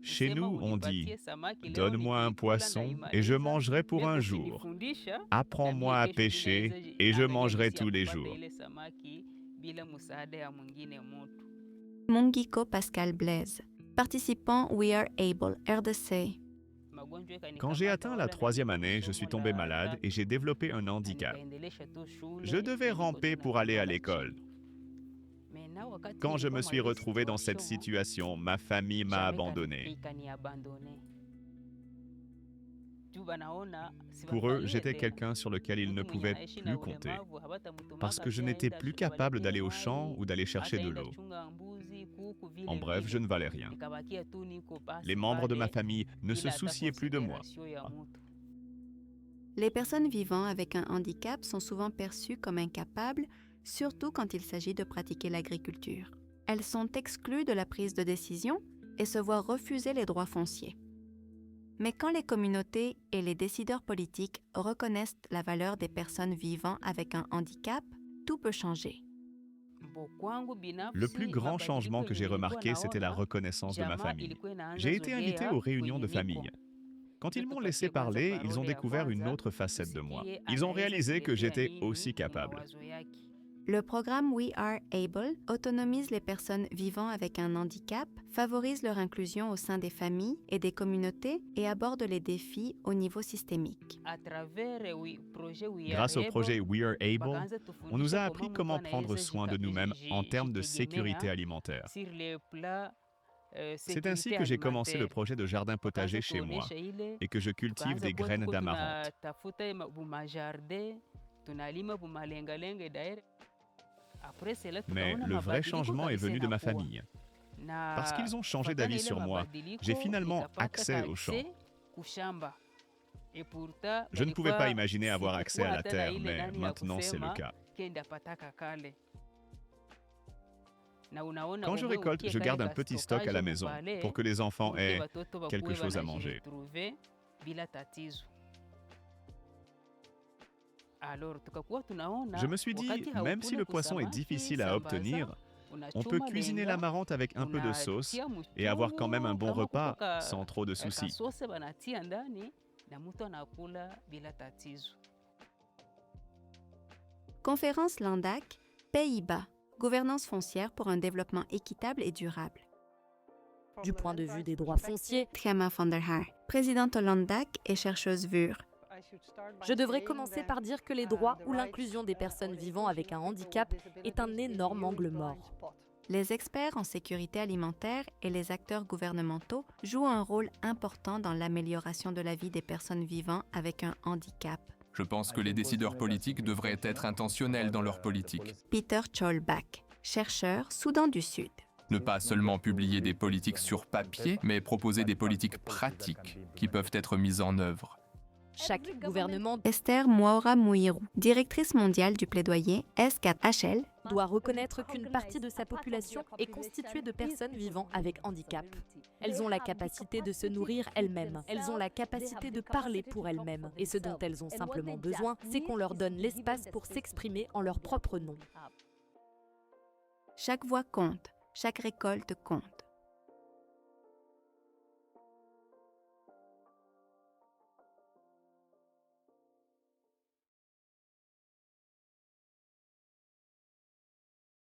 Chez nous, on dit « Donne-moi un poisson et je mangerai pour un jour. Apprends-moi à pêcher et je mangerai tous les jours. » Mungiko Pascal Blaise, participant We Are Able, RDC. Quand j'ai atteint la 3e année, je suis tombé malade et j'ai développé un handicap. Je devais ramper pour aller à l'école. Quand je me suis retrouvé dans cette situation, ma famille m'a abandonné. Pour eux, j'étais quelqu'un sur lequel ils ne pouvaient plus compter, parce que je n'étais plus capable d'aller au champ ou d'aller chercher de l'eau. En bref, je ne valais rien. Les membres de ma famille ne se souciaient plus de moi. Les personnes vivant avec un handicap sont souvent perçues comme incapables, surtout quand il s'agit de pratiquer l'agriculture. Elles sont exclues de la prise de décision et se voient refuser les droits fonciers. Mais quand les communautés et les décideurs politiques reconnaissent la valeur des personnes vivant avec un handicap, tout peut changer. Le plus grand changement que j'ai remarqué, c'était la reconnaissance de ma famille. J'ai été invité aux réunions de famille. Quand ils m'ont laissé parler, ils ont découvert une autre facette de moi. Ils ont réalisé que j'étais aussi capable. Le programme We Are Able autonomise les personnes vivant avec un handicap, favorise leur inclusion au sein des familles et des communautés et aborde les défis au niveau systémique. Grâce au projet We Are Able, on nous a appris comment prendre soin de nous-mêmes en termes de sécurité alimentaire. C'est ainsi que j'ai commencé le projet de jardin potager chez moi et que je cultive des graines d'amarante. Mais le vrai changement est venu de ma famille. Parce qu'ils ont changé d'avis sur moi, j'ai finalement accès au champ. Je ne pouvais pas imaginer avoir accès à la terre, mais maintenant c'est le cas. Quand je récolte, je garde un petit stock à la maison pour que les enfants aient quelque chose à manger. Je me suis dit, même si le poisson est difficile à obtenir, on peut cuisiner l'amarante avec un peu de sauce et avoir quand même un bon repas sans trop de soucis. Conférence Landak, Pays-Bas, gouvernance foncière pour un développement équitable et durable. Du point de vue des droits fonciers, Tjema van der Haar, présidente au Landak et chercheuse VUR. Je devrais commencer par dire que les droits ou l'inclusion des personnes vivant avec un handicap est un énorme angle mort. Les experts en sécurité alimentaire et les acteurs gouvernementaux jouent un rôle important dans l'amélioration de la vie des personnes vivant avec un handicap. Je pense que les décideurs politiques devraient être intentionnels dans leur politique. Peter Cholbach, chercheur, Soudan du Sud. Ne pas seulement publier des politiques sur papier, mais proposer des politiques pratiques qui peuvent être mises en œuvre. Chaque gouvernement Esther Mwaura Muiru, directrice mondiale du plaidoyer S4HL, doit reconnaître qu'une partie de sa population est constituée de personnes vivant avec handicap. Elles ont la capacité de se nourrir elles-mêmes. Elles ont la capacité de parler pour elles-mêmes. Et ce dont elles ont simplement besoin, c'est qu'on leur donne l'espace pour s'exprimer en leur propre nom. Chaque voix compte, chaque récolte compte.